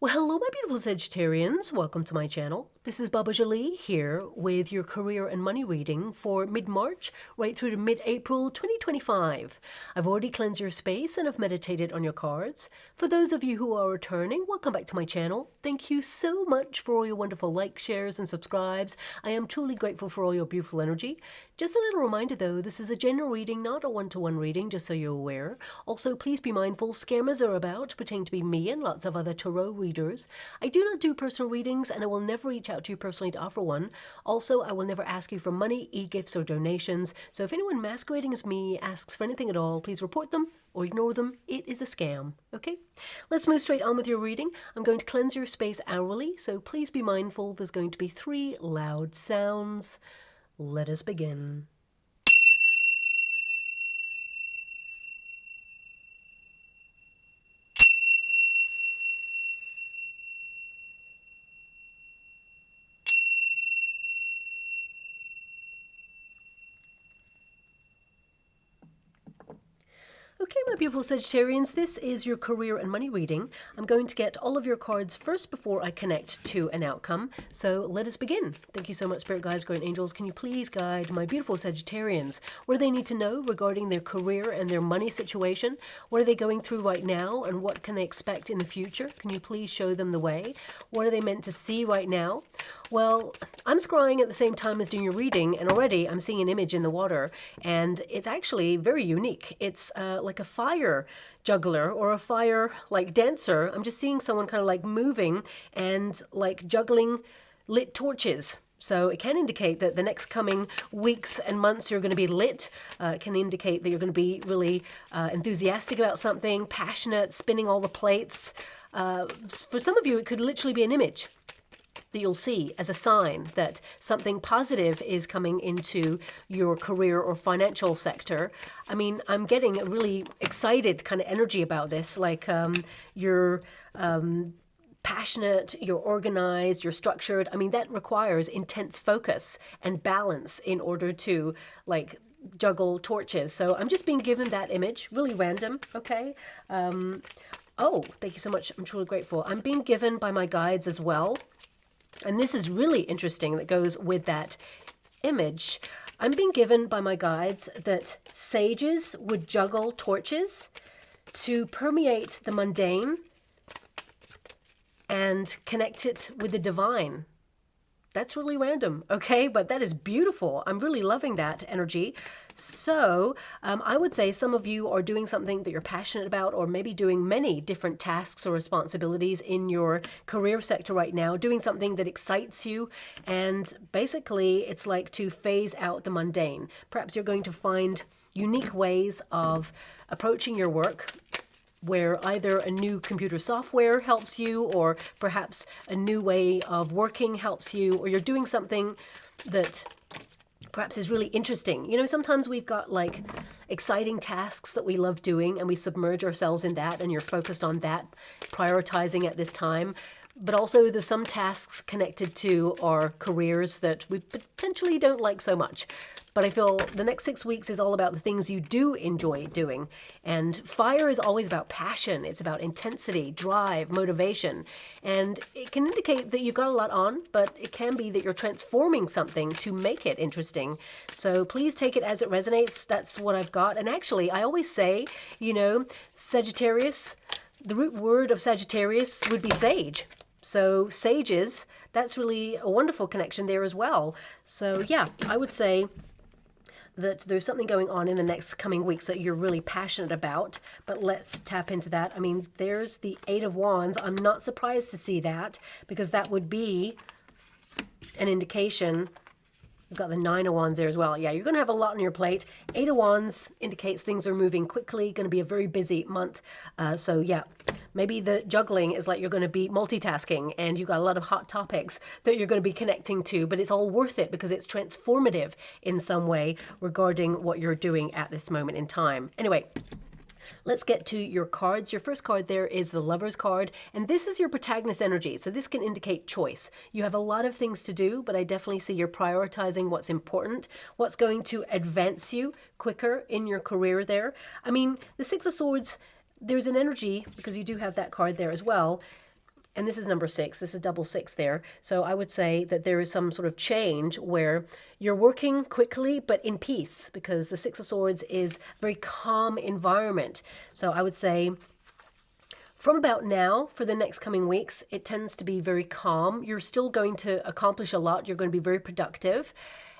Well, hello, my beautiful Sagittarians. Welcome to my channel. This is Baba Jolie here with your career and money reading for mid-March right through to mid-April 2025. I've already cleansed your space and have meditated on your cards. For those of you who are returning, welcome back to my channel. Thank you so much for all your wonderful likes, shares, and subscribes. I am truly grateful for all your beautiful energy. Just a little reminder though, this is a general reading, not a one-to-one reading, just so you're aware. Also, please be mindful, scammers are about, pretending to be me and lots of other tarot readers. I do not do personal readings and I will never reach out to you personally to offer one. Also, I will never ask you for money, e-gifts, or donations. So if anyone masquerading as me asks for anything at all, please report them or ignore them. It is a scam, okay? Let's move straight on with your reading. I'm going to cleanse your space hourly, so please be mindful. There's going to be 3 loud sounds. Let us begin. Okay, my beautiful Sagittarians, this is your career and money reading. I'm going to get all of your cards first before I connect to an outcome. So let us begin. Thank you so much, Spirit Guides, Guardian Angels. Can you please guide my beautiful Sagittarians where they need to know regarding their career and their money situation? What are they going through right now and what can they expect in the future? Can you please show them the way? What are they meant to see right now? Well, I'm scrying at the same time as doing your reading, and already I'm seeing an image in the water, and it's actually very unique. It's like a fire juggler or a fire like dancer. I'm just seeing someone kind of like moving and like juggling lit torches. So it can indicate that the next coming weeks and months you're going to be lit. It can indicate that you're going to be really enthusiastic about something, passionate, spinning all the plates. For some of you, it could literally be an image that you'll see as a sign that something positive is coming into your career or financial sector. I mean, I'm getting a really excited kind of energy about this, like you're passionate, you're organized, you're structured. I mean, that requires intense focus and balance in order to like juggle torches. So I'm just being given that image, really random, okay? Oh, thank you so much. I'm truly grateful. I'm being given by my guides as well. And this is really interesting that goes with that image. I'm being given by my guides that sages would juggle torches to permeate the mundane and connect it with the divine. That's really random, okay? But that is beautiful. I'm really loving that energy. So I would say some of you are doing something that you're passionate about, or maybe doing many different tasks or responsibilities in your career sector right now, doing something that excites you. And basically, it's like to phase out the mundane. Perhaps you're going to find unique ways of approaching your work, where either a new computer software helps you, or perhaps a new way of working helps you, or you're doing something that perhaps is really interesting. You know, sometimes we've got like exciting tasks that we love doing and we submerge ourselves in that and you're focused on that, prioritizing at this time. But also there's some tasks connected to our careers that we potentially don't like so much. But I feel the next 6 weeks is all about the things you do enjoy doing. And fire is always about passion. It's about intensity, drive, motivation. And it can indicate that you've got a lot on, but it can be that you're transforming something to make it interesting. So please take it as it resonates. That's what I've got. And actually, I always say, you know, Sagittarius, the root word of Sagittarius would be sage. So sages, that's really a wonderful connection there as well. So yeah, I would say that there's something going on in the next coming weeks that you're really passionate about, but let's tap into that. I mean, there's the 8 of Wands. I'm not surprised to see that because that would be an indication. We've got the 9 of Wands there as well. Yeah, you're going to have a lot on your plate. 8 of Wands indicates things are moving quickly, going to be a very busy month. So yeah, maybe the juggling is like you're going to be multitasking and you've got a lot of hot topics that you're going to be connecting to, but it's all worth it because it's transformative in some way regarding what you're doing at this moment in time. Anyway, let's get to your cards. Your first card there is the Lover's card, and this is your protagonist energy. So this can indicate choice. You have a lot of things to do, but I definitely see you're prioritizing what's important, what's going to advance you quicker in your career there. I mean, the 6 of Swords, there's an energy, because you do have that card there as well, And this is number 6. This is double 6 there. So I would say that there is some sort of change where you're working quickly but in peace, because the 6 of Swords is a very calm environment. So I would say from about now, for the next coming weeks, it tends to be very calm. You're still going to accomplish a lot. You're going to be very productive.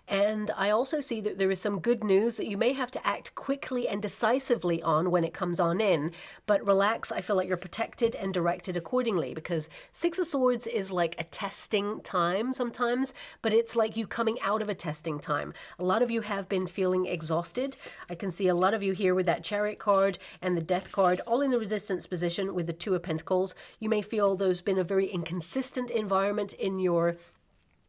And I also see that there is some good news that you may have to act quickly and decisively on when it comes on in. But relax, I feel like you're protected and directed accordingly, because 6 of Swords is like a testing time sometimes, but it's like you coming out of a testing time. A lot of you have been feeling exhausted. I can see a lot of you here with that Chariot card and the Death card, all in the resistance position with the 2 of Pentacles. You may feel there's been a very inconsistent environment in your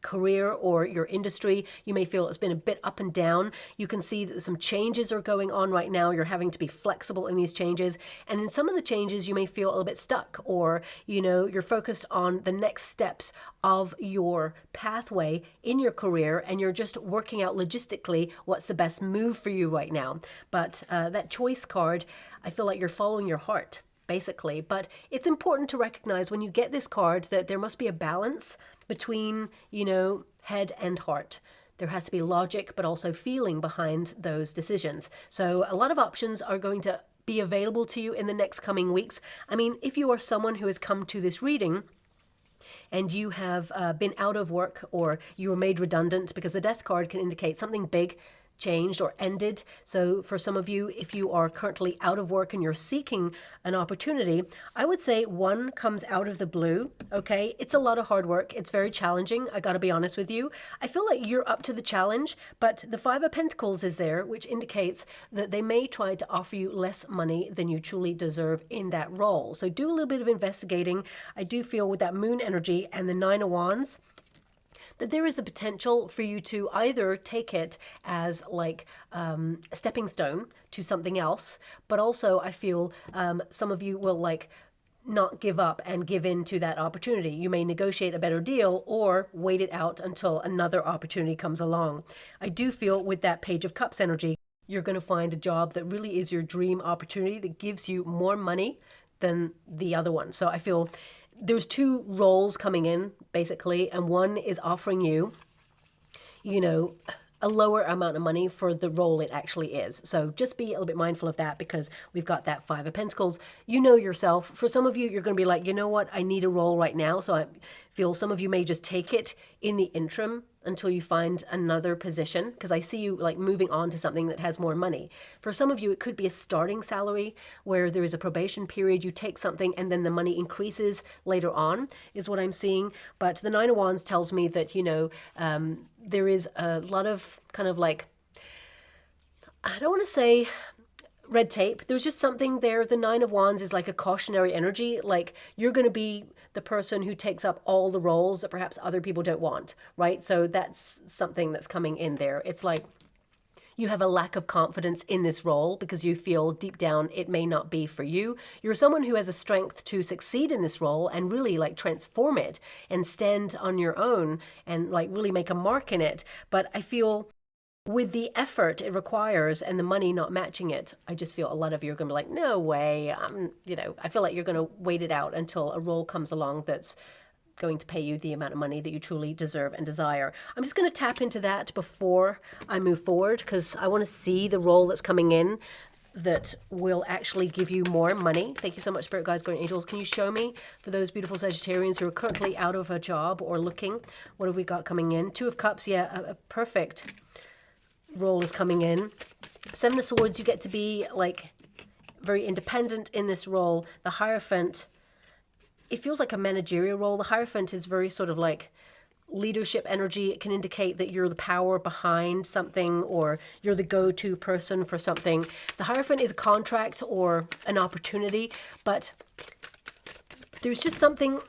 career or your industry. You may feel it's been a bit up and down. You can see that some changes are going on right now. You're having to be flexible in these changes. And in some of the changes, you may feel a little bit stuck, or, you know, you're focused on the next steps of your pathway in your career, and you're just working out logistically what's the best move for you right now. But that choice card, I feel like you're following your heart, basically. But it's important to recognize when you get this card that there must be a balance between, you know, head and heart. There has to be logic, but also feeling behind those decisions. So a lot of options are going to be available to you in the next coming weeks. I mean, if you are someone who has come to this reading and you have been out of work, or you were made redundant, because the Death card can indicate something big changed or ended. So for some of you, if you are currently out of work and you're seeking an opportunity, I would say one comes out of the blue. Okay, it's a lot of hard work. It's very challenging. I got to be honest with you. I feel like you're up to the challenge, but the 5 of Pentacles is there, which indicates that they may try to offer you less money than you truly deserve in that role. So do a little bit of investigating. I do feel with that Moon energy and the 9 of Wands that there is a potential for you to either take it as like a stepping stone to something else, but also I feel some of you will like not give up and give in to that opportunity. You may negotiate a better deal or wait it out until another opportunity comes along. I do feel with that Page of Cups energy, you're going to find a job that really is your dream opportunity that gives you more money than the other one. So I feel there's 2 roles coming in basically, and one is offering you, you know, a lower amount of money for the role it actually is. So just be a little bit mindful of that, because we've got that 5 of Pentacles. You know yourself. For some of you, you're going to be like, you know what, I need a role right now. So I feel some of you may just take it in the interim until you find another position, because I see you like moving on to something that has more money. For some of you, it could be a starting salary where there is a probation period. You take something and then the money increases later on, is what I'm seeing. But the 9 of Wands tells me that, you know, there is a lot of kind of like, I don't want to say red tape. There's just something there. The 9 of Wands is like a cautionary energy. Like you're going to be the person who takes up all the roles that perhaps other people don't want, right? So that's something that's coming in there. It's like you have a lack of confidence in this role because you feel deep down it may not be for you. You're someone who has a strength to succeed in this role and really like transform it and stand on your own and like really make a mark in it. But I feel with the effort it requires and the money not matching it, I just feel a lot of you are going to be like, no way. You know, I feel like you're going to wait it out until a role comes along that's going to pay you the amount of money that you truly deserve and desire. I'm just going to tap into that before I move forward, because I want to see the role that's coming in that will actually give you more money. Thank you so much, Spirit Guides, Guardian Angels. Can you show me, for those beautiful Sagittarians who are currently out of a job or looking, what have we got coming in? 2 of Cups, yeah, a perfect role is coming in. 7 of Swords, you get to be like very independent in this role. The Hierophant, it feels like a managerial role. The Hierophant is very sort of like leadership energy. It can indicate that you're the power behind something, or you're the go-to person for something. The Hierophant is a contract or an opportunity, but there's just something.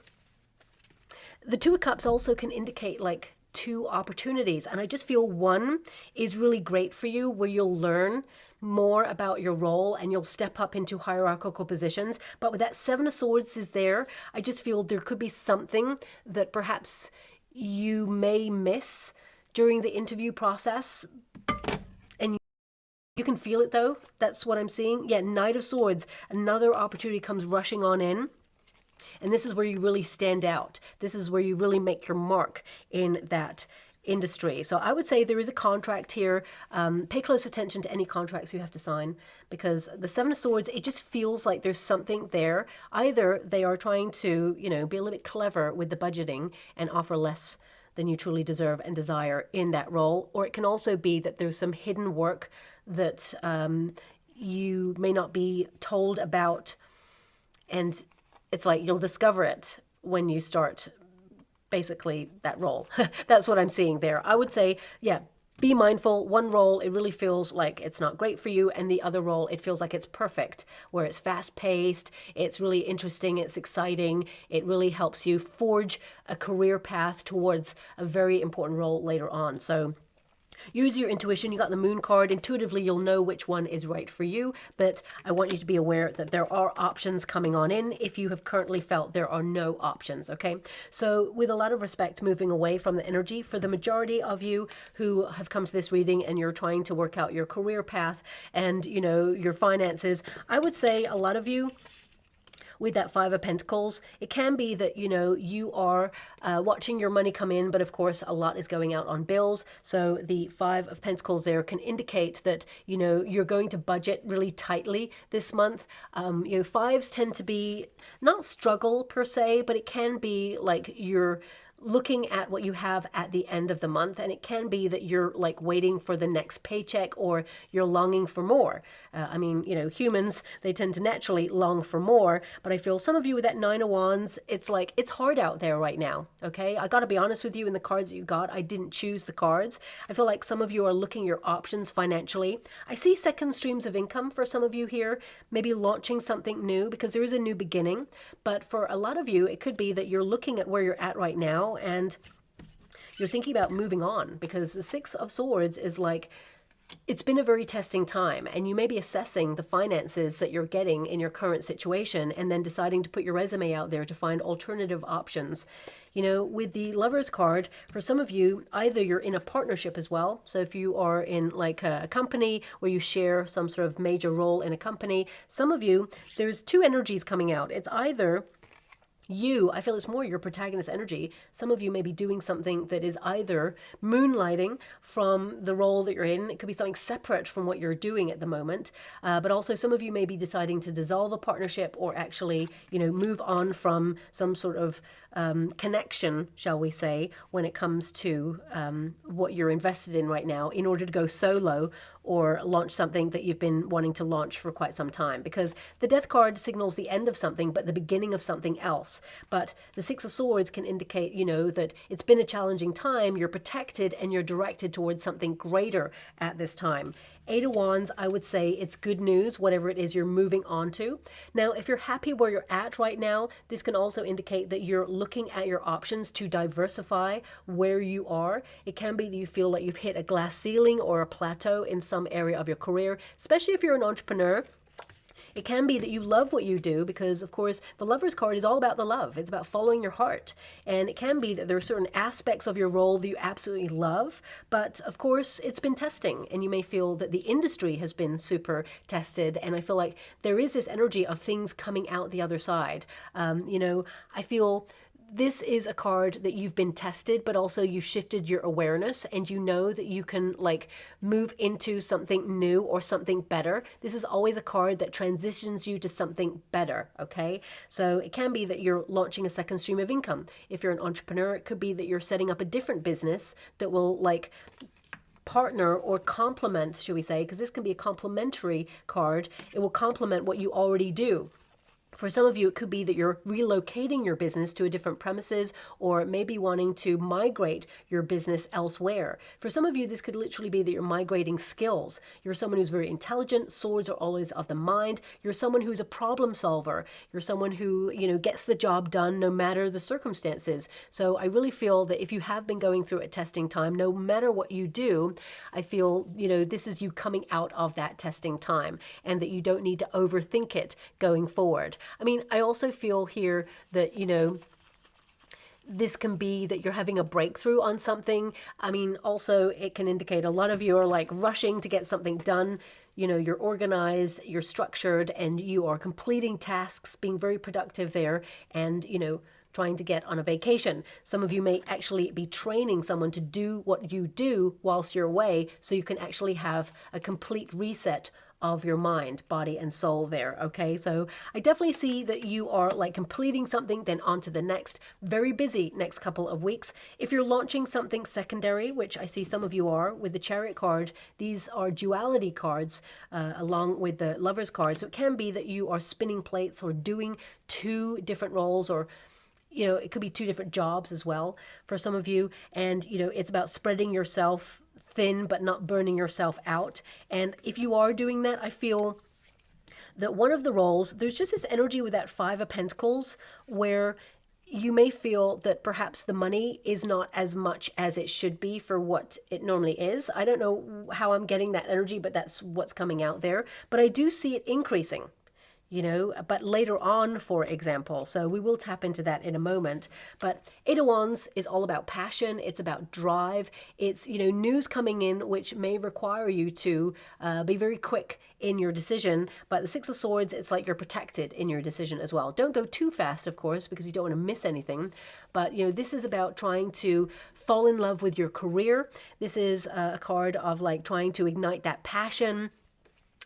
The 2 of Cups also can indicate like 2 opportunities, and I just feel one is really great for you, where you'll learn more about your role and you'll step up into hierarchical positions. But with that 7 of Swords is there, I just feel there could be something that perhaps you may miss during the interview process, and you can feel it though. That's what I'm seeing. Yeah, Knight of Swords, another opportunity comes rushing on in. And this is where you really stand out. This is where you really make your mark in that industry. So I would say there is a contract here. Pay close attention to any contracts you have to sign, because the Seven of Swords, it just feels like there's something there. Either they are trying to, you know, be a little bit clever with the budgeting and offer less than you truly deserve and desire in that role, or it can also be that there's some hidden work that you may not be told about, and it's like you'll discover it when you start basically that role. That's what I'm seeing there. I would say, yeah, be mindful. One role, it really feels like it's not great for you, and the other role, it feels like it's perfect, where it's fast paced, it's really interesting, it's exciting, it really helps you forge a career path towards a very important role later on. So use your intuition. You got the Moon card. Intuitively, you'll know which one is right for you, but I want you to be aware that there are options coming on in if you have currently felt there are no options, okay? So with a lot of respect, moving away from the energy, for the majority of you who have come to this reading and you're trying to work out your career path and, you know, your finances, I would say a lot of you, with that Five of Pentacles, it can be that, you know, you are watching your money come in, but of course a lot is going out on bills. So the Five of Pentacles there can indicate that, you know, you're going to budget really tightly this month. You know, fives tend to be not struggle per se, but it can be like you're looking at what you have at the end of the month, and it can be that you're like waiting for the next paycheck, or you're longing for more. I mean, you know, humans, they tend to naturally long for more, but I feel some of you with that Nine of Wands, it's like, it's hard out there right now, okay? I gotta be honest with you, in the cards that you got, I didn't choose the cards. I feel like some of you are looking your options financially. I see second streams of income for some of you here, maybe launching something new, because there is a new beginning. But for a lot of you, it could be that you're looking at where you're at right now, and you're thinking about moving on, because the Six of Swords is like, it's been a very testing time, and you may be assessing the finances that you're getting in your current situation and then deciding to put your resume out there to find alternative options. You know, with the Lovers card, for some of you, either you're in a partnership as well. So if you are in like a company where you share some sort of major role in a company, some of you, there's two energies coming out. It's either you, I feel it's more your protagonist energy. Some of you may be doing something that is either moonlighting from the role that you're in. It could be something separate from what you're doing at the moment. But also some of you may be deciding to dissolve a partnership, or actually, you know, move on from some sort of connection, shall we say, when it comes to what you're invested in right now, in order to go solo or launch something that you've been wanting to launch for quite some time. Because the Death card signals the end of something, but the beginning of something else. But the Six of Swords can indicate, you know, that it's been a challenging time, you're protected, and you're directed towards something greater at this time. Eight of Wands, I would say it's good news, whatever it is you're moving on to. Now, if you're happy where you're at right now, this can also indicate that you're looking at your options to diversify where you are. It can be that you feel like you've hit a glass ceiling or a plateau in some area of your career, especially if you're an entrepreneur. It can be that you love what you do, because of course the Lovers card is all about the love. It's about following your heart. And it can be that there are certain aspects of your role that you absolutely love, but of course it's been testing, and you may feel that the industry has been super tested. And I feel like there is this energy of things coming out the other side. You know, I feel this is a card that you've been tested, but also you shifted your awareness, and you know that you can like move into something new or something better. This is always a card that transitions you to something better, okay? So it can be that you're launching a second stream of income. If you're an entrepreneur, it could be that you're setting up a different business that will like partner or complement, should we say, because this can be a complementary card. It will complement what you already do. For some of you, it could be that you're relocating your business to a different premises, or maybe wanting to migrate your business elsewhere. For some of you, this could literally be that you're migrating skills. You're someone who's very intelligent. Swords are always of the mind. You're someone who's a problem solver. You're someone who, you know, gets the job done no matter the circumstances. So I really feel that if you have been going through a testing time, no matter what you do, I feel, you know, this is you coming out of that testing time, and that you don't need to overthink it going forward. I mean, I also feel here that, you know, This can be that you're having a breakthrough on something. I mean, also it can indicate a lot of you are like rushing to get something done. You know, you're organized, you're structured, and you are completing tasks, being very productive there, and, you know, trying to get on a vacation. Some of you may actually be training someone to do what you do whilst you're away, so you can actually have a complete reset of your mind, body, and soul there. Okay, so I definitely see that you are like completing something, then on to the next. Very busy next couple of weeks. If you're launching something secondary, which I see some of you are with the Chariot card, these are duality cards along with the Lovers card. So it can be that you are spinning plates or doing two different roles, or you know, it could be two different jobs as well for some of you. And, you know, it's about spreading yourself thin but not burning yourself out. And if you are doing that, I feel that one of the roles, there's just this energy with that Five of Pentacles where you may feel that perhaps the money is not as much as it should be for what it normally is. I don't know how I'm getting that energy, but that's what's coming out there. But I do see it increasing, you know, but later on, for example. So we will tap into that in a moment. But Eight of Wands is all about passion. It's about drive. It's, you know, news coming in, which may require you to be very quick in your decision. But the Six of Swords, it's like you're protected in your decision as well. Don't go too fast, of course, because you don't want to miss anything. But, you know, this is about trying to fall in love with your career. This is a card of like trying to ignite that passion.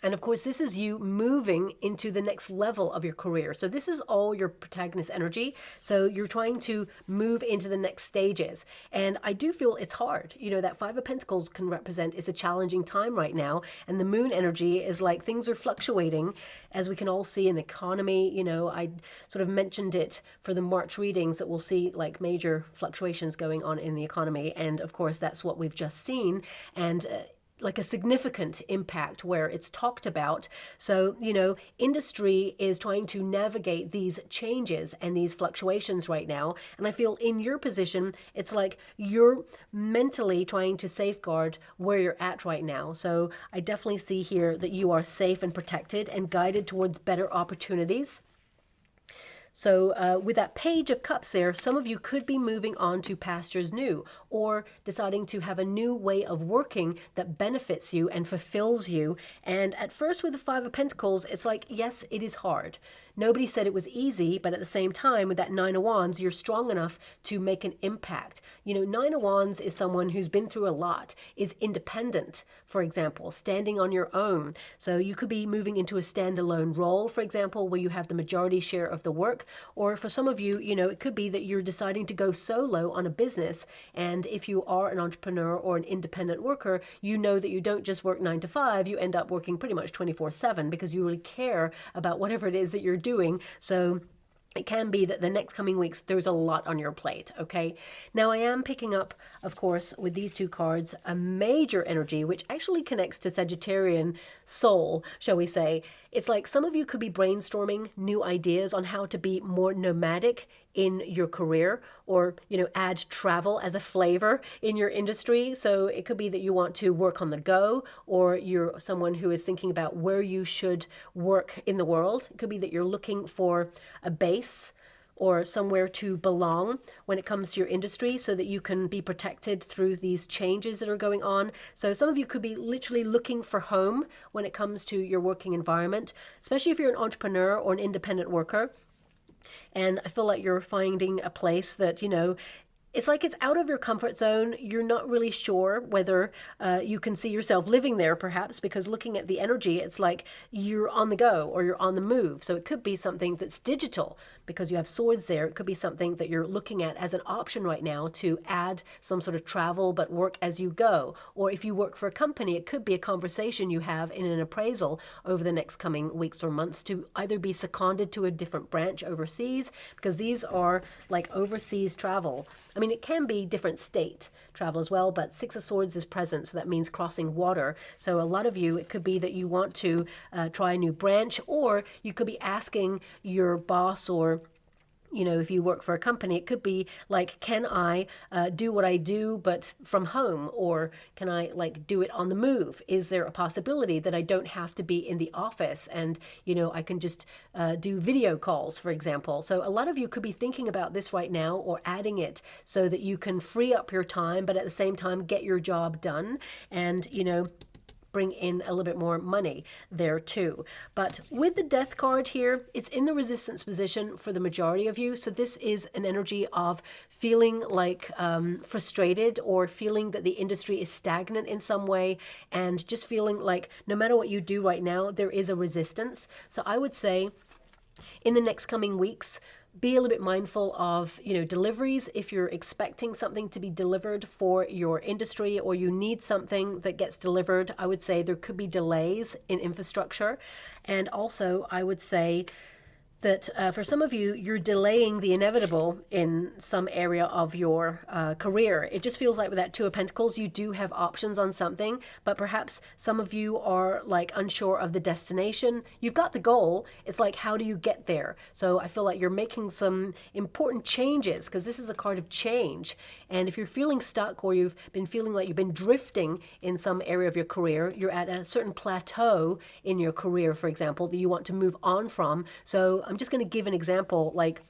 And of course, this is you moving into the next level of your career. So this is all your protagonist energy. So you're trying to move into the next stages. And I do feel it's hard. You know, that Five of Pentacles can represent it's a challenging time right now. And the moon energy is like things are fluctuating, as we can all see in the economy. You know, I sort of mentioned it for the March readings that we'll see like major fluctuations going on in the economy. And of course, that's what we've just seen. And like a significant impact where it's talked about. So, you know, industry is trying to navigate these changes and these fluctuations right now. And I feel in your position, it's like you're mentally trying to safeguard where you're at right now. So I definitely see here that you are safe and protected and guided towards better opportunities. So with that Page of Cups there, some of you could be moving on to pastures new, or deciding to have a new way of working that benefits you and fulfills you. And at first with the Five of Pentacles, it's like, yes, it is hard. Nobody said it was easy, but at the same time, with that Nine of Wands, you're strong enough to make an impact. You know, Nine of Wands is someone who's been through a lot, is independent, for example, standing on your own. So you could be moving into a standalone role, for example, where you have the majority share of the work. Or for some of you, you know, it could be that you're deciding to go solo on a business. And if you are an entrepreneur or an independent worker, you know that you don't just work 9 to 5, you end up working pretty much 24/7 because you really care about whatever it is that you're doing. So it can be that the next coming weeks, there's a lot on your plate, okay? Now, I am picking up, of course, with these two cards, a major energy, which actually connects to Sagittarian soul, shall we say. It's like some of you could be brainstorming new ideas on how to be more nomadic in your career, or, you know, add travel as a flavor in your industry. So it could be that you want to work on the go, or you're someone who is thinking about where you should work in the world. It could be that you're looking for a base or somewhere to belong when it comes to your industry, so that you can be protected through these changes that are going on. So some of you could be literally looking for home when it comes to your working environment, especially if you're an entrepreneur or an independent worker. And I feel like you're finding a place that, you know, it's like it's out of your comfort zone. You're not really sure whether you can see yourself living there, perhaps, because looking at the energy, it's like you're on the go or you're on the move. So it could be something that's digital because you have swords there. It could be something that you're looking at as an option right now to add some sort of travel but work as you go. Or if you work for a company, it could be a conversation you have in an appraisal over the next coming weeks or months to either be seconded to a different branch overseas, because these are like overseas travel. I mean, it can be different state travel as well, but Six of Swords is present, so that means crossing water. So a lot of you, it could be that you want to try a new branch, or you could be asking your boss or You know, if you work for a company, it could be like, can I do what I do but from home, or can I like do it on the move? Is there a possibility that I don't have to be in the office and, you know, I can just do video calls, for example? So a lot of you could be thinking about this right now, or adding it so that you can free up your time, but at the same time get your job done and, you know, bring in a little bit more money there too. But with the Death card here, it's in the resistance position for the majority of you. So this is an energy of feeling like frustrated, or feeling that the industry is stagnant in some way, and just feeling like no matter what you do right now, there is a resistance. So I would say in the next coming weeks, be a little bit mindful of, you know, deliveries. If you're expecting something to be delivered for your industry, or you need something that gets delivered, I would say there could be delays in infrastructure. And also I would say that for some of you, you're delaying the inevitable in some area of your career. It just feels like with that Two of Pentacles, you do have options on something, but perhaps some of you are like unsure of the destination. You've got the goal. It's like, how do you get there? So I feel like you're making some important changes, because this is a card of change. And if you're feeling stuck, or you've been feeling like you've been drifting in some area of your career, you're at a certain plateau in your career, for example, that you want to move on from. So I'm just going to give an example. Like,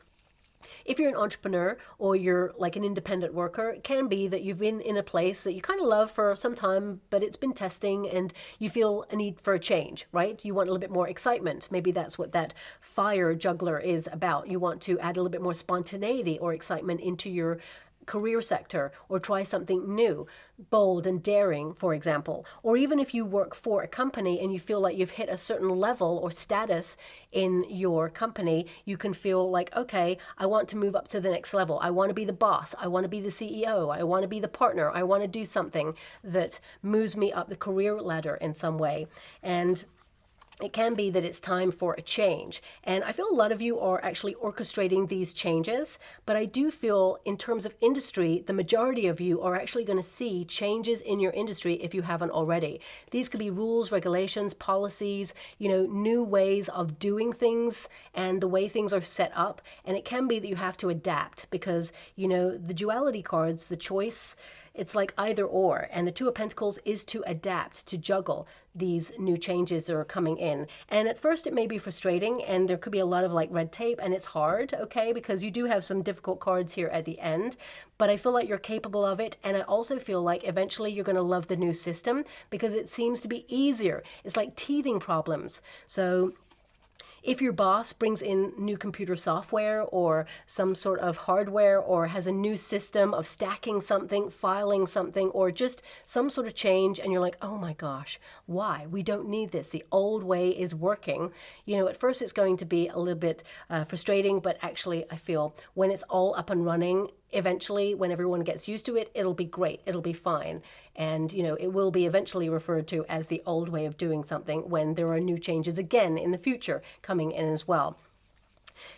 if you're an entrepreneur, or you're like an independent worker, it can be that you've been in a place that you kind of love for some time, but it's been testing and you feel a need for a change, right? You want a little bit more excitement. Maybe that's what that fire juggler is about. You want to add a little bit more spontaneity or excitement into your career sector, or try something new, bold and daring, for example. Or even if you work for a company and you feel like you've hit a certain level or status in your company, you can feel like, okay, I want to move up to the next level. I want to be the boss. I want to be the CEO. I want to be the partner. I want to do something that moves me up the career ladder in some way. And it can be that it's time for a change. And I feel a lot of you are actually orchestrating these changes, but I do feel in terms of industry, the majority of you are actually going to see changes in your industry if you haven't already. These could be rules, regulations, policies, you know, new ways of doing things and the way things are set up. And it can be that you have to adapt because, you know, the duality cards, the choice, it's like either or. And the Two of Pentacles is to adapt, to juggle these new changes that are coming in. And at first it may be frustrating, and there could be a lot of like red tape, and it's hard, okay, because you do have some difficult cards here at the end, but I feel like you're capable of it. And I also feel like eventually you're going to love the new system because it seems to be easier. It's like teething problems. So if your boss brings in new computer software or some sort of hardware, or has a new system of stacking something, filing something, or just some sort of change, and you're like, oh my gosh, why? We don't need this. The old way is working. You know, at first it's going to be a little bit frustrating, but actually I feel when it's all up and running, eventually when everyone gets used to it, it'll be great. It'll be fine. And, you know, it will be eventually referred to as the old way of doing something when there are new changes again in the future coming in as well.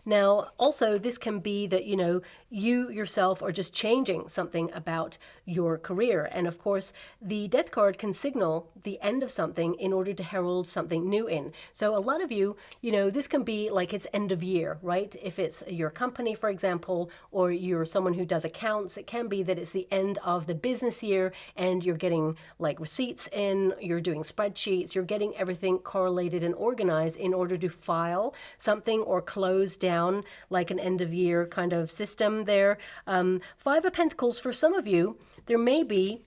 Now, also, this can be that, you know, you yourself are just changing something about your career. And of course, the Death card can signal the end of something in order to herald something new in. So a lot of you, you know, this can be like it's end of year, right? If it's your company, for example, or you're someone who does accounts, it can be that it's the end of the business year and you're getting like receipts in, you're doing spreadsheets, you're getting everything correlated and organized in order to file something or close down like an end of year kind of system there. Five of Pentacles, for some of you, there may be,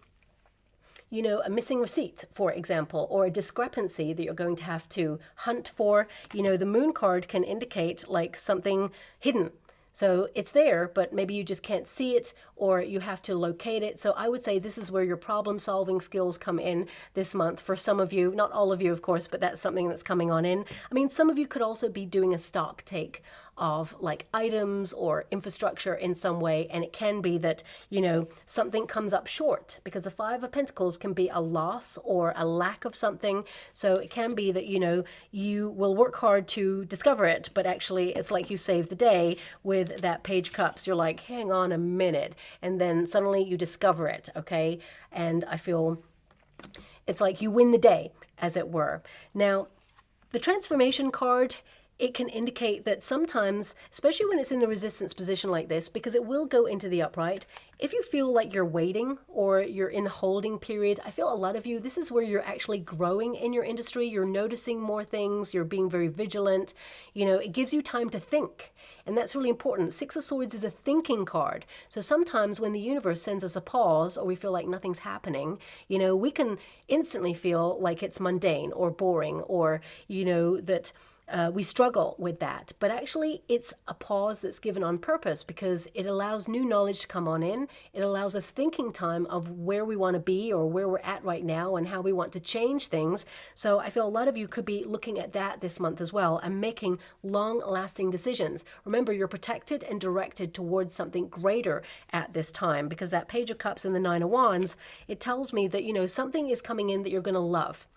you know, a missing receipt, for example, or a discrepancy that you're going to have to hunt for. You know, the Moon card can indicate like something hidden. So it's there, but maybe you just can't see it, or you have to locate it. So I would say this is where your problem solving skills come in this month for some of you, not all of you, of course, but that's something that's coming on in. I mean, some of you could also be doing a stock take of like items or infrastructure in some way, and it can be that, you know, something comes up short, because the Five of Pentacles can be a loss or a lack of something. So it can be that, you know, you will work hard to discover it, but actually it's like you saved the day with that Page Cups. You're like, hang on a minute, and then suddenly you discover it, okay? And I feel it's like you win the day, as it were. Now, the Transformation card, it can indicate that sometimes, especially when it's in the resistance position like this, because it will go into the upright, if you feel like you're waiting or you're in the holding period, I feel a lot of you, this is where you're actually growing in your industry. You're noticing more things. You're being very vigilant. You know, it gives you time to think. And that's really important. Six of Swords is a thinking card. So sometimes when the universe sends us a pause or we feel like nothing's happening, you know, we can instantly feel like it's mundane or boring, or, you know, that we struggle with that. But actually, it's a pause that's given on purpose because it allows new knowledge to come on in. It allows us thinking time of where we want to be or where we're at right now and how we want to change things. So I feel a lot of you could be looking at that this month as well and making long-lasting decisions. Remember, you're protected and directed towards something greater at this time, because that Page of Cups and the Nine of Wands, it tells me that, you know, something is coming in that you're going to love,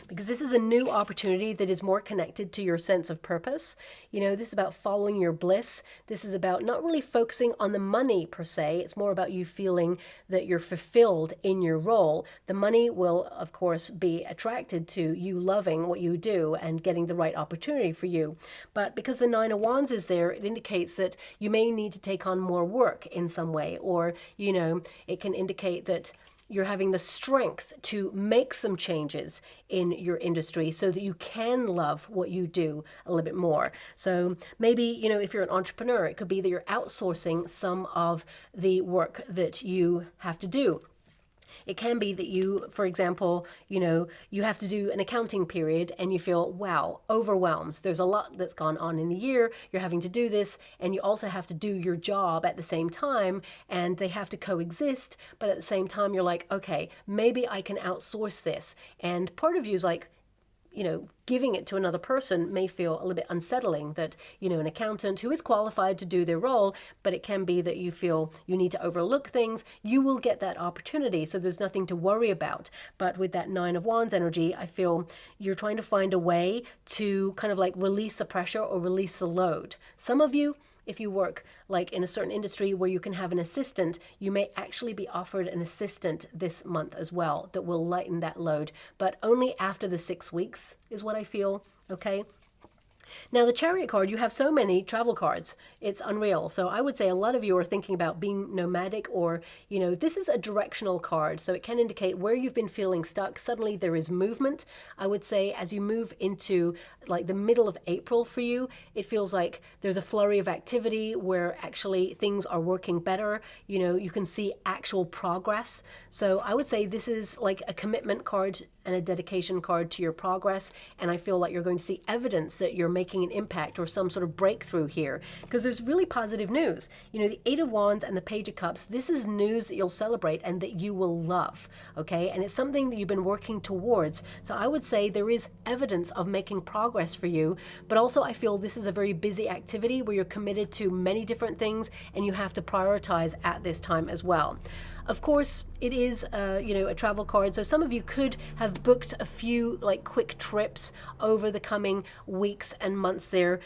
because this is a new opportunity that is more connected to your sense of purpose. You know, this is about following your bliss. This is about not really focusing on the money per se. It's more about you feeling that you're fulfilled in your role. The money will, of course, be attracted to you loving what you do and getting the right opportunity for you. But because the Nine of Wands is there, it indicates that you may need to take on more work in some way, or, you know, it can indicate that you're having the strength to make some changes in your industry so that you can love what you do a little bit more. So maybe, you know, if you're an entrepreneur, it could be that you're outsourcing some of the work that you have to do. It can be that you, for example, you know, you have to do an accounting period and you feel, wow, overwhelmed. There's a lot that's gone on in the year. You're having to do this, and you also have to do your job at the same time, and they have to coexist. But at the same time, you're like, okay, maybe I can outsource this. And part of you is like, you know, giving it to another person may feel a little bit unsettling, that, you know, an accountant who is qualified to do their role, but it can be that you feel you need to overlook things. You will get that opportunity, so there's nothing to worry about. But with that Nine of Wands energy, I feel you're trying to find a way to kind of like release the pressure or release the load. Some of you, if you work like in a certain industry where you can have an assistant, you may actually be offered an assistant this month as well that will lighten that load, but only after the 6 weeks is what I feel, okay? Now, the Chariot card, you have so many travel cards. It's unreal. So I would say a lot of you are thinking about being nomadic, or, you know, this is a directional card. So it can indicate where you've been feeling stuck. Suddenly there is movement. I would say as you move into like the middle of April for you, it feels like there's a flurry of activity where actually things are working better. You know, you can see actual progress. So I would say this is like a commitment card and a dedication card to your progress. And I feel like you're going to see evidence that you're making an impact or some sort of breakthrough here, because there's really positive news. You know, the Eight of Wands and the Page of Cups, this is news that you'll celebrate and that you will love, okay? And it's something that you've been working towards. So I would say there is evidence of making progress for you, but also I feel this is a very busy activity where you're committed to many different things and you have to prioritize at this time as well. Of course, it is, you know, a travel card. So some of you could have booked a few like quick trips over the coming weeks and months there.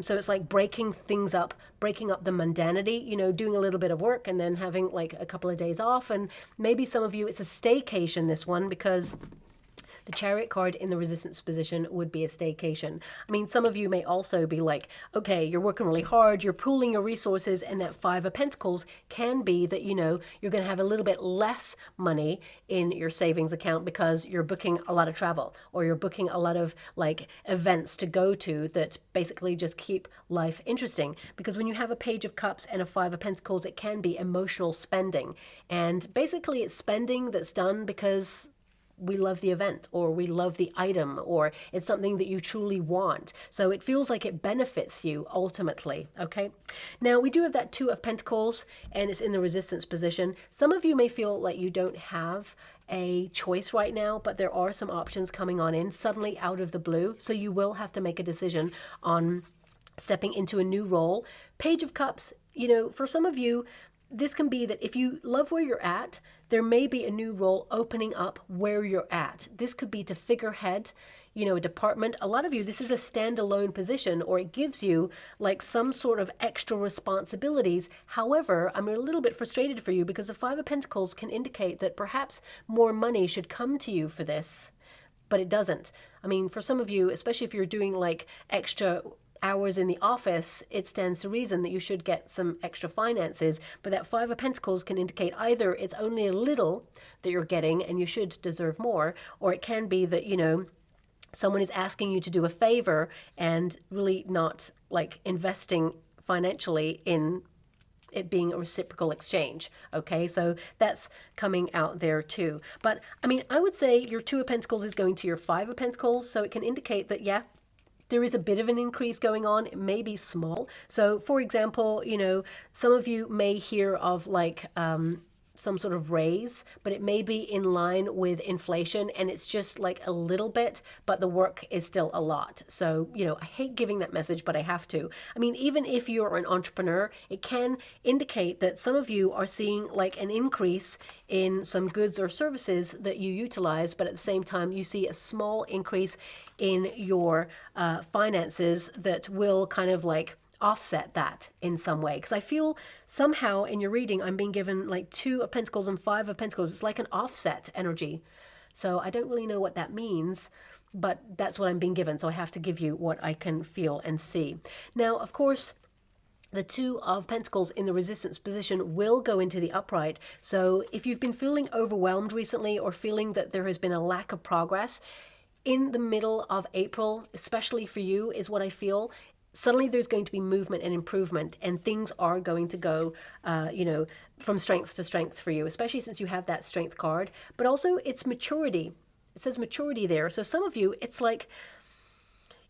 So it's like breaking things up, breaking up the mundanity, you know, doing a little bit of work and then having like a couple of days off. And maybe some of you, it's a staycation, this one, because the Chariot card in the resistance position would be a staycation. I mean, some of you may also be like, okay, you're working really hard, you're pooling your resources, and that Five of Pentacles can be that, you know, you're going to have a little bit less money in your savings account because you're booking a lot of travel, or you're booking a lot of like events to go to that basically just keep life interesting. Because when you have a Page of Cups and a Five of Pentacles, it can be emotional spending. And basically it's spending that's done because we love the event, or we love the item, or it's something that you truly want. So it feels like it benefits you ultimately, okay? Now, we do have that Two of Pentacles, and it's in the resistance position. Some of you may feel like you don't have a choice right now, but there are some options coming on in suddenly out of the blue. So you will have to make a decision on stepping into a new role. Page of Cups, you know, for some of you, this can be that if you love where you're at, there may be a new role opening up where you're at. This could be to figurehead, you know, a department. A lot of you, this is a standalone position, or it gives you like some sort of extra responsibilities. However, I'm a little bit frustrated for you because the Five of Pentacles can indicate that perhaps more money should come to you for this. but it doesn't. I mean, for some of you, especially if you're doing like extra hours in the office, it stands to reason that you should get some extra finances. But that Five of Pentacles can indicate either it's only a little that you're getting and you should deserve more, or it can be that, you know, someone is asking you to do a favor and really not like investing financially in it being a reciprocal exchange. Okay, so that's coming out there too. But I mean, I would say your Two of Pentacles is going to your Five of Pentacles, so it can indicate that, yeah, there is a bit of an increase going on. It may be small. So for example, you know, some of you may hear of like some sort of raise, but it may be in line with inflation and it's just like a little bit, but the work is still a lot. So, you know, I hate giving that message, but I have to. I mean, even if you're an entrepreneur, it can indicate that some of you are seeing like an increase in some goods or services that you utilize, but at the same time, you see a small increase in your finances that will kind of like offset that in some way. Because I feel somehow in your reading, I'm being given like Two of Pentacles and Five of Pentacles. It's like an offset energy. So I don't really know what that means, but that's what I'm being given. So I have to give you what I can feel and see. Now, of course, the Two of Pentacles in the resistance position will go into the upright. So if you've been feeling overwhelmed recently or feeling that there has been a lack of progress, in the middle of April, especially for you, is what I feel. Suddenly there's going to be movement and improvement, and things are going to go, you know, from strength to strength for you, especially since you have that Strength card. But also it's maturity. It says maturity there. So some of you, it's like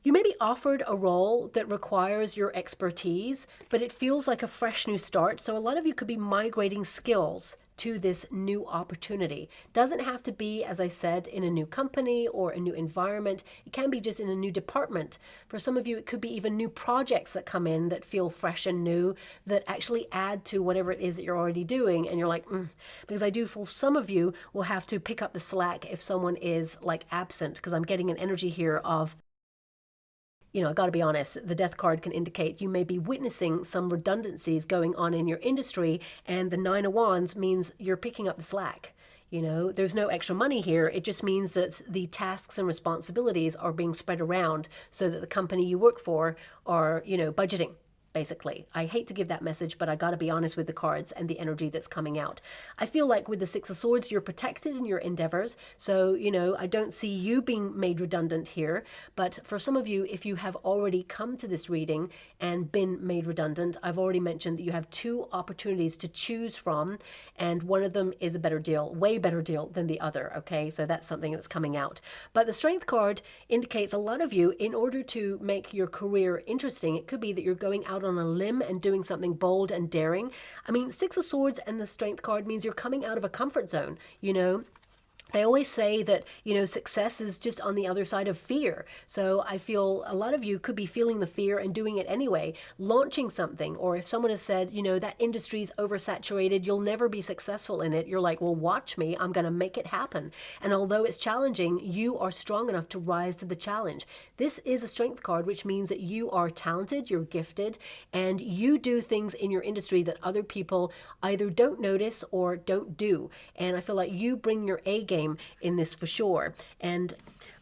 you may be offered a role that requires your expertise, but it feels like a fresh new start. So a lot of you could be migrating skills to this new opportunity. Doesn't have to be, as I said, in a new company or a new environment. It can be just in a new department. For some of you, it could be even new projects that come in that feel fresh and new, that actually add to whatever it is that you're already doing. And you're like, because I do feel some of you will have to pick up the slack if someone is like absent, because I'm getting an energy here of, you know, I got to be honest, the Death card can indicate you may be witnessing some redundancies going on in your industry, and the Nine of Wands means you're picking up the slack. You know, there's no extra money here. It just means that the tasks and responsibilities are being spread around so that the company you work for are, you know, budgeting. Basically, I hate to give that message, but I got to be honest with the cards and the energy that's coming out. I feel like with the Six of Swords, you're protected in your endeavors. So, you know, I don't see you being made redundant here. But for some of you, if you have already come to this reading and been made redundant, I've already mentioned that you have two opportunities to choose from, and one of them is a better deal, way better deal than the other. Okay, so that's something that's coming out. But the Strength card indicates a lot of you, in order to make your career interesting, it could be that you're going out on a limb and doing something bold and daring. I mean, Six of Swords and the Strength card means you're coming out of a comfort zone, you know. They always say that, you know, success is just on the other side of fear. So I feel a lot of you could be feeling the fear and doing it anyway, launching something. Or if someone has said, you know, that industry's oversaturated, you'll never be successful in it. You're like, well, watch me, I'm going to make it happen. And although it's challenging, you are strong enough to rise to the challenge. This is a Strength card, which means that you are talented, you're gifted, and you do things in your industry that other people either don't notice or don't do. And I feel like you bring your A game in this for sure. And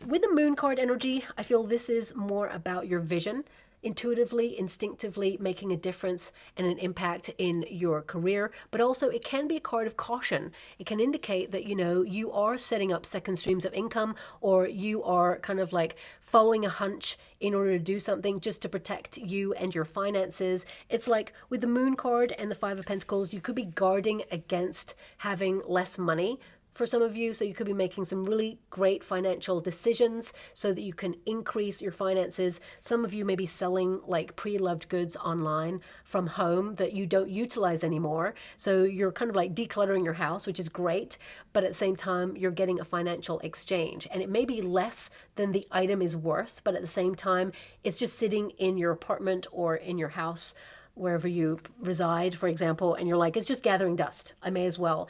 with the Moon card energy, I feel this is more about your vision, intuitively, instinctively making a difference and an impact in your career. But also it can be a card of caution. It can indicate that, you know, you are setting up second streams of income, or you are kind of like following a hunch in order to do something just to protect you and your finances. It's like with the Moon card and the Five of Pentacles, you could be guarding against having less money for some of you. So you could be making some really great financial decisions so that you can increase your finances. Some of you may be selling like pre-loved goods online from home that you don't utilize anymore. So you're kind of like decluttering your house, which is great, but at the same time, you're getting a financial exchange. And it may be less than the item is worth, but at the same time, it's just sitting in your apartment or in your house, wherever you reside, for example, and you're like, it's just gathering dust. I may as well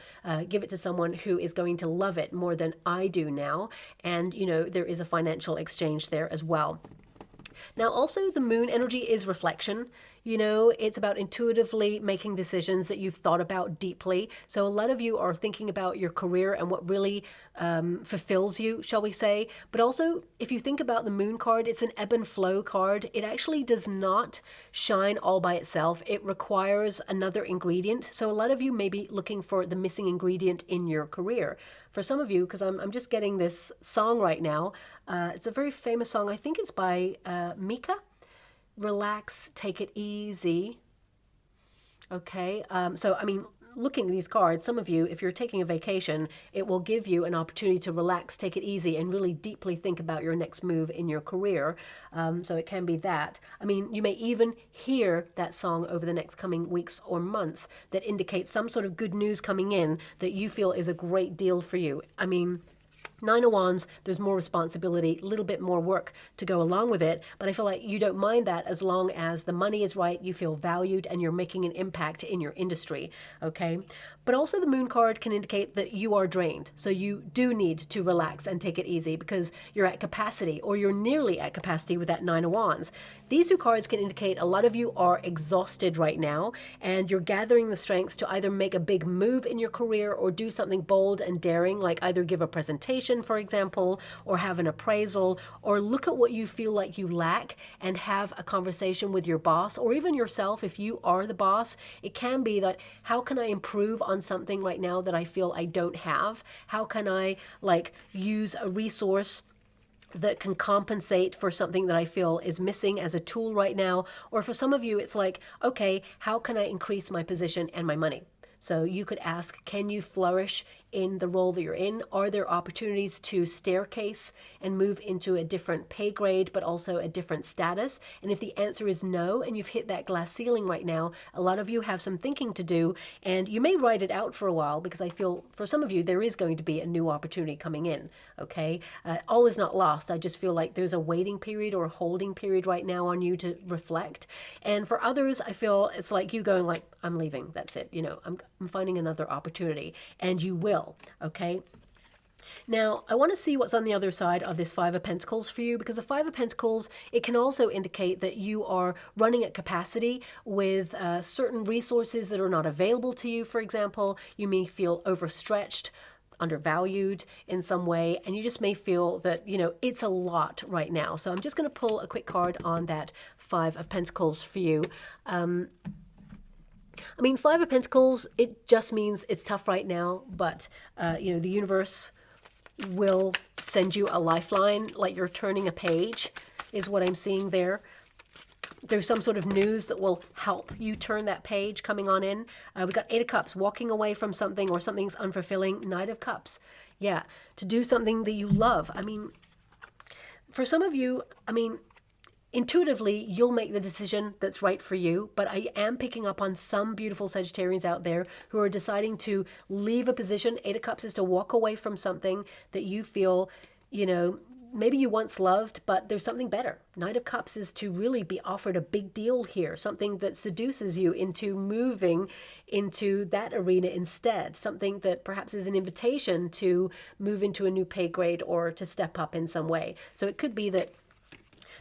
give it to someone who is going to love it more than I do now. And, you know, there is a financial exchange there as well. Now, also the Moon energy is reflection. You know, it's about intuitively making decisions that you've thought about deeply. So a lot of you are thinking about your career and what really fulfills you, shall we say. But also, if you think about the moon card, it's an ebb and flow card. It actually does not shine all by itself. It requires another ingredient. So a lot of you may be looking for the missing ingredient in your career. For some of you, because I'm just getting this song right now. It's a very famous song. I think it's by Mika. Relax, take it easy. Okay. So, I mean, looking at these cards, some of you, if you're taking a vacation, it will give you an opportunity to relax, take it easy, and really deeply think about your next move in your career. So it can be that. I mean, you may even hear that song over the next coming weeks or months that indicates some sort of good news coming in that you feel is a great deal for you. I mean, Nine of Wands, there's more responsibility, a little bit more work to go along with it, but I feel like you don't mind that as long as the money is right, you feel valued, and you're making an impact in your industry, okay? But also the moon card can indicate that you are drained, so you do need to relax and take it easy because you're at capacity, or you're nearly at capacity with that Nine of Wands. These two cards can indicate a lot of you are exhausted right now, and you're gathering the strength to either make a big move in your career or do something bold and daring, like either give a presentation, for example, or have an appraisal, or look at what you feel like you lack and have a conversation with your boss, or even yourself if you are the boss. It can be that, how can I improve on something right now that I feel I don't have? How can I use a resource that can compensate for something that I feel is missing as a tool right now? Or for some of you, it's like, okay, how can I increase my position and my money? So you could ask, can you flourish in the role that you're in? Are there opportunities to staircase and move into a different pay grade, but also a different status? And if the answer is no, and you've hit that glass ceiling right now, a lot of you have some thinking to do, and you may ride it out for a while, because I feel for some of you, there is going to be a new opportunity coming in, okay? All is not lost. I just feel like there's a waiting period or a holding period right now on you to reflect. And for others, I feel it's like you going like, I'm leaving, that's it. You know, I'm finding another opportunity, and you will, okay? Now, I want to see what's on the other side of this Five of Pentacles for you, because the Five of Pentacles, it can also indicate that you are running at capacity with certain resources that are not available to you. For example, you may feel overstretched, undervalued in some way, and you just may feel that, you know, it's a lot right now. So I'm just going to pull a quick card on that Five of Pentacles for you. I mean, Five of Pentacles, it just means it's tough right now, but, you know, the universe will send you a lifeline, like you're turning a page, is what I'm seeing there. There's some sort of news that will help you turn that page coming on in. We got Eight of Cups, walking away from something or something's unfulfilling. Knight of Cups, yeah, to do something that you love. I mean, for some of you, I mean, intuitively, you'll make the decision that's right for you, but I am picking up on some beautiful Sagittarians out there who are deciding to leave a position. Eight of Cups is to walk away from something that you feel, you know, maybe you once loved, but there's something better. Knight of Cups is to really be offered a big deal here, something that seduces you into moving into that arena instead, something that perhaps is an invitation to move into a new pay grade or to step up in some way. So it could be that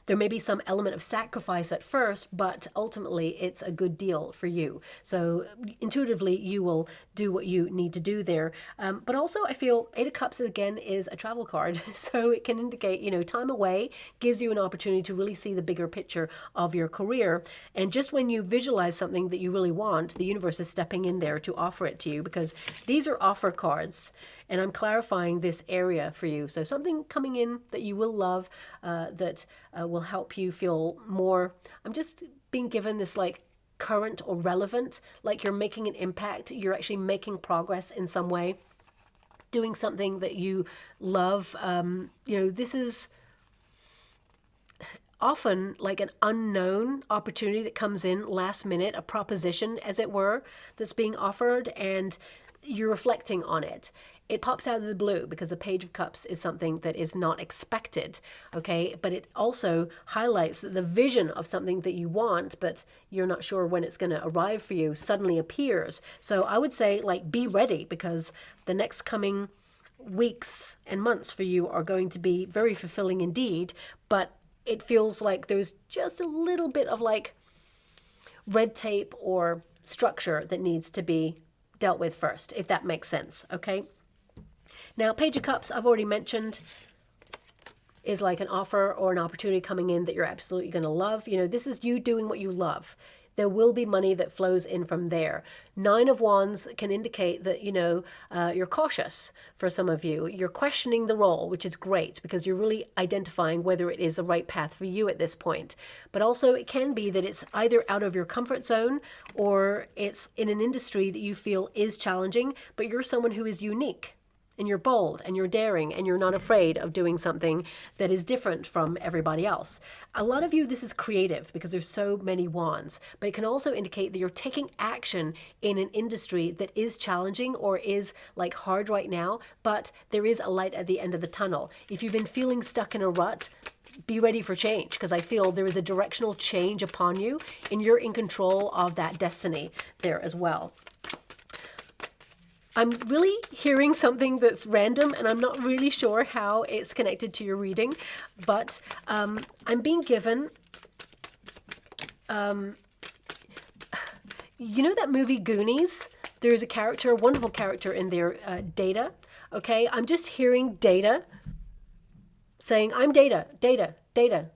there may be some element of sacrifice at first, but ultimately it's a good deal for you. So intuitively, you will do what you need to do there. But also, I feel Eight of Cups, again, is a travel card. So it can indicate, you know, time away gives you an opportunity to really see the bigger picture of your career. And just when you visualize something that you really want, the universe is stepping in there to offer it to you, because these are offer cards. And I'm clarifying this area for you. So something coming in that you will love, that will help you feel more. I'm just being given this like current or relevant, like you're making an impact. You're actually making progress in some way, doing something that you love. You know, this is often like an unknown opportunity that comes in last minute, a proposition, as it were, that's being offered, and you're reflecting on it. It pops out of the blue because the Page of Cups is something that is not expected, okay? But it also highlights that the vision of something that you want, but you're not sure when it's going to arrive for you, suddenly appears. So I would say, like, be ready, because the next coming weeks and months for you are going to be very fulfilling indeed, but it feels like there's just a little bit of like red tape or structure that needs to be dealt with first, if that makes sense, okay? Now, Page of Cups, I've already mentioned, is like an offer or an opportunity coming in that you're absolutely going to love. You know, this is you doing what you love. There will be money that flows in from there. Nine of Wands can indicate that, you know, you're cautious for some of you. You're questioning the role, which is great because you're really identifying whether it is the right path for you at this point. But also it can be that it's either out of your comfort zone or it's in an industry that you feel is challenging, but you're someone who is unique. And you're bold and you're daring and you're not afraid of doing something that is different from everybody else. A lot of you, this is creative because there's so many wands, but it can also indicate that you're taking action in an industry that is challenging or is like hard right now, but there is a light at the end of the tunnel. If you've been feeling stuck in a rut, be ready for change, because I feel there is a directional change upon you and you're in control of that destiny there as well. I'm really hearing something that's random and I'm not really sure how it's connected to your reading, but I'm being given, you know that movie Goonies? There's a character, a wonderful character in there, Data, okay? I'm just hearing Data saying, I'm Data, Data, Data.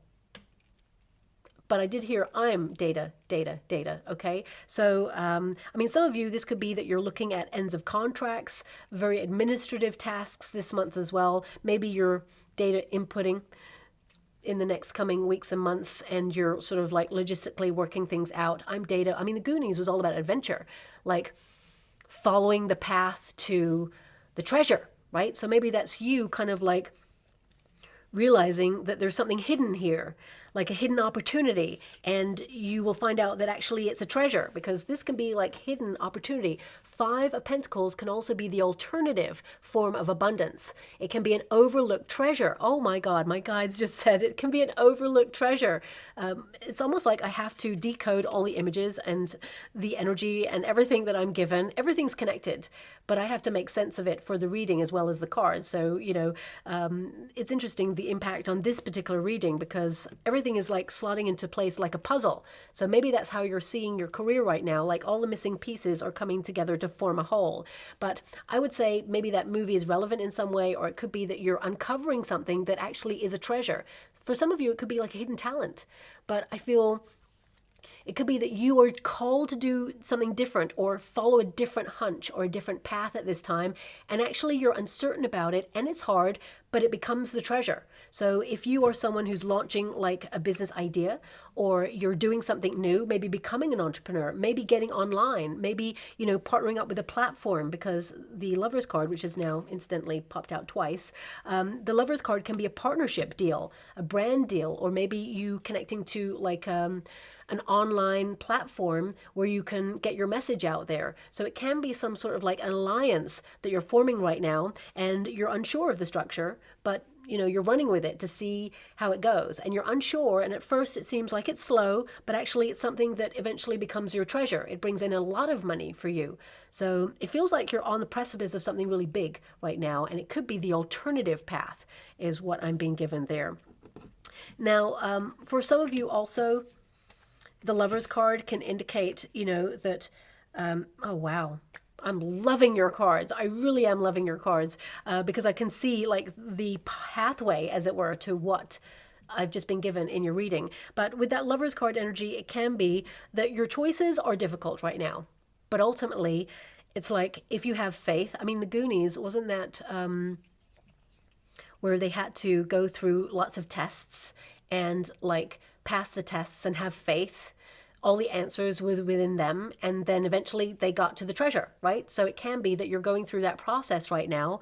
But I did hear I'm Data, Data, Data, okay? So, I mean, some of you, this could be that you're looking at ends of contracts, very administrative tasks this month as well. Maybe you're data inputting in the next coming weeks and months and you're sort of like logistically working things out. I'm Data. I mean, the Goonies was all about adventure, like following the path to the treasure, right? So maybe that's you kind of like realizing that there's something hidden here, like a hidden opportunity, and you will find out that actually it's a treasure, because this can be like hidden opportunity. Five of Pentacles can also be the alternative form of abundance. It can be an overlooked treasure. Oh my God, my guides just said it can be an overlooked treasure. It's almost like I have to decode all the images and the energy and everything that I'm given. Everything's connected, but I have to make sense of it for the reading as well as the cards. So, you know, it's interesting the impact on this particular reading, because everything is like slotting into place like a puzzle. So maybe that's how you're seeing your career right now, like all the missing pieces are coming together to form a whole. But I would say maybe that movie is relevant in some way, or it could be that you're uncovering something that actually is a treasure. For some of you, it could be like a hidden talent, but I feel it could be that you are called to do something different or follow a different hunch or a different path at this time, and actually you're uncertain about it and it's hard, but it becomes the treasure. So if you are someone who's launching like a business idea, or you're doing something new, maybe becoming an entrepreneur, maybe getting online, maybe, you know, partnering up with a platform, because the Lover's card, which is now incidentally popped out twice, the Lover's card can be a partnership deal, a brand deal, or maybe you connecting to like an online platform where you can get your message out there. So it can be some sort of like an alliance that you're forming right now, and you're unsure of the structure, but you know, you're running with it to see how it goes, and you're unsure, and at first it seems like it's slow, but actually it's something that eventually becomes your treasure. It brings in a lot of money for you. So it feels like you're on the precipice of something really big right now, and it could be the alternative path is what I'm being given there. Now, for some of you also, the Lover's card can indicate, you know, that, oh wow, I'm loving your cards. I really am loving your cards, because I can see like the pathway, as it were, to what I've just been given in your reading. But with that Lover's card energy, it can be that your choices are difficult right now. But ultimately, it's like if you have faith. I mean, the Goonies, wasn't that where they had to go through lots of tests and like pass the tests and have faith? All the answers were within them, and then eventually they got to the treasure, right? So it can be that you're going through that process right now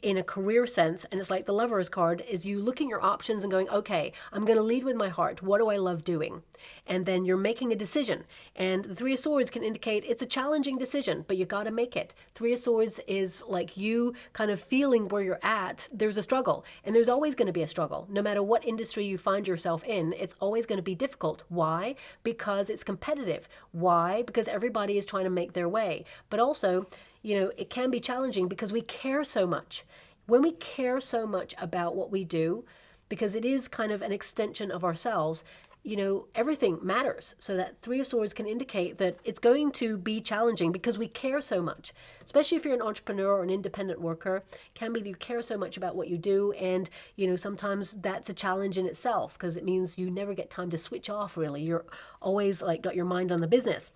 in a career sense, and it's like the Lover's card is you looking at your options and going, okay, I'm going to lead with my heart. What do I love doing? And then you're making a decision, and the Three of Swords can indicate it's a challenging decision, but you got to make it. Three of Swords is like you kind of feeling where you're at. There's a struggle, and there's always going to be a struggle. No matter what industry you find yourself in, it's always going to be difficult. Why? Because it's competitive. Why? Because everybody is trying to make their way. But also, you know, it can be challenging because we care so much. When we care so much about what we do, because it is kind of an extension of ourselves, you know, everything matters. So that Three of Swords can indicate that it's going to be challenging because we care so much, especially if you're an entrepreneur or an independent worker. Can be that you care so much about what you do, and you know, sometimes that's a challenge in itself because it means you never get time to switch off really. You're always like got your mind on the business.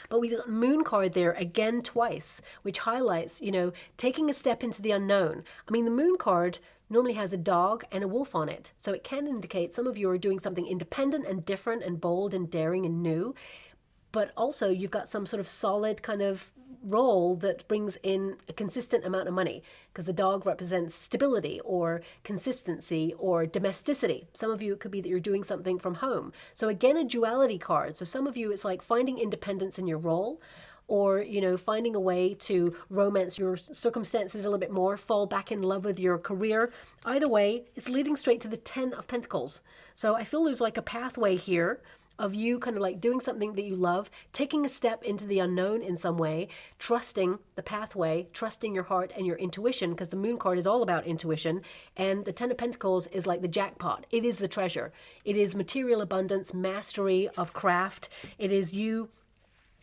But we got the Moon card there again twice, which highlights, you know, taking a step into the unknown. I mean, the Moon card normally has a dog and a wolf on it. So it can indicate some of you are doing something independent and different and bold and daring and new. But also you've got some sort of solid kind of role that brings in a consistent amount of money, because the dog represents stability or consistency or domesticity. Some of you, it could be that you're doing something from home. So again, a duality card. So some of you, it's like finding independence in your role, or, you know, finding a way to romance your circumstances a little bit more, fall back in love with your career. Either way, it's leading straight to the Ten of Pentacles. So I feel there's like a pathway here of you kind of like doing something that you love, taking a step into the unknown in some way, trusting the pathway, trusting your heart and your intuition, because the Moon card is all about intuition. And the Ten of Pentacles is like the jackpot. It is the treasure. It is material abundance, mastery of craft. It is you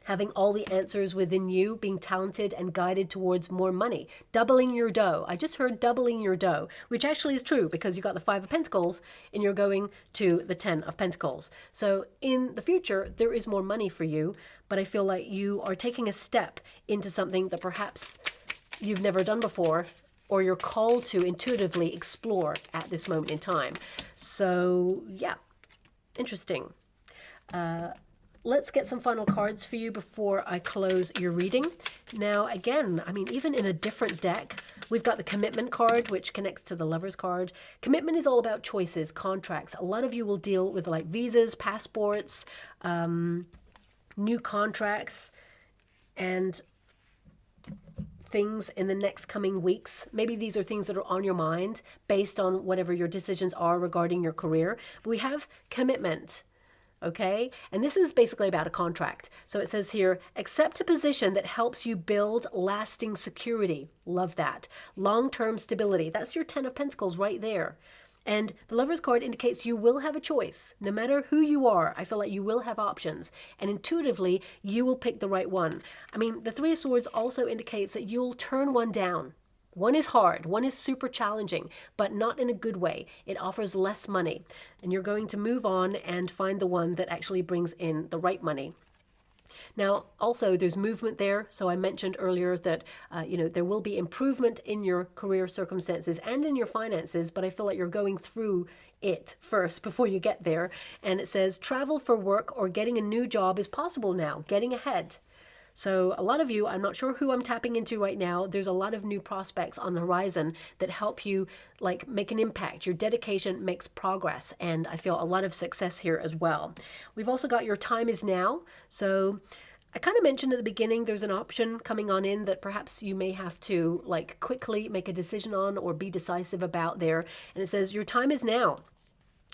having all the answers within you, being talented and guided towards more money, doubling your dough. I just heard doubling your dough, which actually is true because you got the Five of Pentacles and you're going to the Ten of Pentacles. So in the future, there is more money for you, but I feel like you are taking a step into something that perhaps you've never done before, or you're called to intuitively explore at this moment in time. So yeah, interesting. Let's get some final cards for you before I close your reading. Now, again, I mean, even in a different deck, we've got the Commitment card, which connects to the Lovers card. Commitment is all about choices, contracts. A lot of you will deal with like visas, passports, new contracts, and things in the next coming weeks. Maybe these are things that are on your mind based on whatever your decisions are regarding your career. But we have commitment. Okay, and this is basically about a contract. So it says here, accept a position that helps you build lasting security. Love that. Long-term stability. That's your Ten of Pentacles right there. And the Lover's card indicates you will have a choice. No matter who you are, I feel like you will have options. And intuitively, you will pick the right one. I mean, the Three of Swords also indicates that you'll turn one down. One is hard, one is super challenging, but not in a good way. It offers less money, and you're going to move on and find the one that actually brings in the right money. Now, also, there's movement there. So I mentioned earlier that, you know, there will be improvement in your career circumstances and in your finances, but I feel like you're going through it first before you get there. And it says travel for work or getting a new job is possible now, getting ahead. So a lot of you, I'm not sure who I'm tapping into right now. There's a lot of new prospects on the horizon that help you like make an impact. Your dedication makes progress, and I feel a lot of success here as well. We've also got your time is now. So I kind of mentioned at the beginning, there's an option coming on in that perhaps you may have to like quickly make a decision on or be decisive about there. And it says your time is now.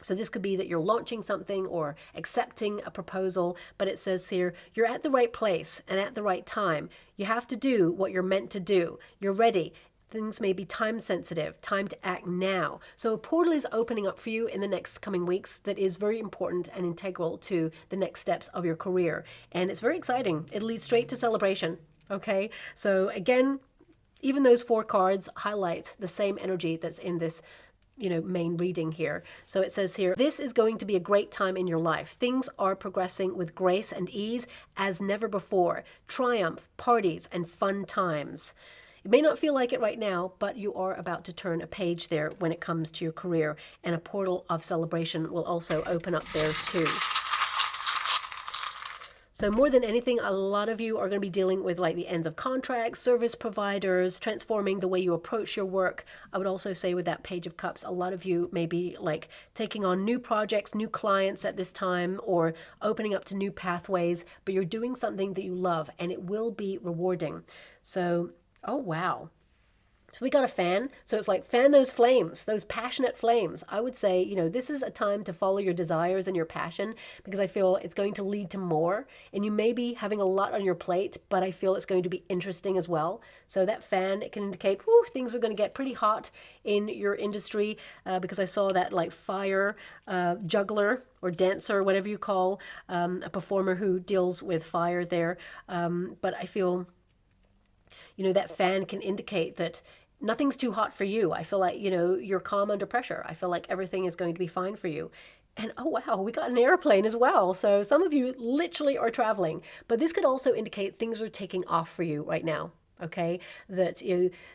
So this could be that you're launching something or accepting a proposal, but it says here, you're at the right place and at the right time. You have to do what you're meant to do. You're ready. Things may be time sensitive, time to act now. So a portal is opening up for you in the next coming weeks that is very important and integral to the next steps of your career. And it's very exciting. It leads straight to celebration. Okay. So again, even those 4 cards highlight the same energy that's in this main reading here. So it says here, this is going to be a great time in your life. Things are progressing with grace and ease as never before. Triumph, parties, and fun times. It may not feel like it right now, but you are about to turn a page there when it comes to your career, and a portal of celebration will also open up there too. So more than anything, a lot of you are going to be dealing with like the ends of contracts, service providers, transforming the way you approach your work. I would also say with that Page of Cups, a lot of you may be like taking on new projects, new clients at this time, or opening up to new pathways, but you're doing something that you love and it will be rewarding. So, oh wow. So we got a fan. So it's like fan those flames, those passionate flames. I would say, this is a time to follow your desires and your passion, because I feel it's going to lead to more. And you may be having a lot on your plate, but I feel it's going to be interesting as well. So that fan, it can indicate, whoo, things are going to get pretty hot in your industry, because I saw that like fire juggler or dancer, whatever you call a performer who deals with fire there. But I feel, that fan can indicate that nothing's too hot for you. I feel like, you're calm under pressure. I feel like everything is going to be fine for you. And oh wow, we got an airplane as well. So some of you literally are traveling, but this could also indicate things are taking off for you right now. Okay, that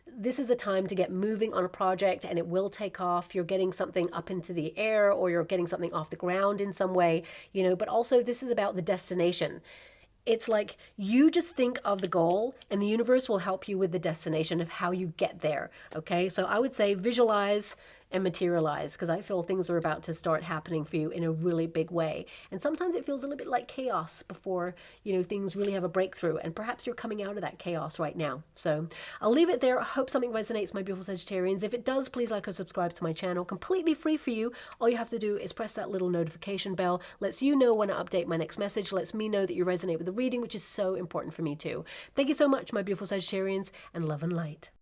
this is a time to get moving on a project and it will take off. You're getting something up into the air, or you're getting something off the ground in some way, but also this is about the destination. It's like you just think of the goal and the universe will help you with the destination of how you get there. Okay, so I would say visualize and materialize, because I feel things are about to start happening for you in a really big way. And sometimes it feels a little bit like chaos before, things really have a breakthrough. And perhaps you're coming out of that chaos right now. So I'll leave it there. I hope something resonates, my beautiful Sagittarians. If it does, please like or subscribe to my channel. Completely free for you. All you have to do is press that little notification bell. Lets you know when I update my next message. Lets me know that you resonate with the reading, which is so important for me too. Thank you so much, my beautiful Sagittarians, and love and light.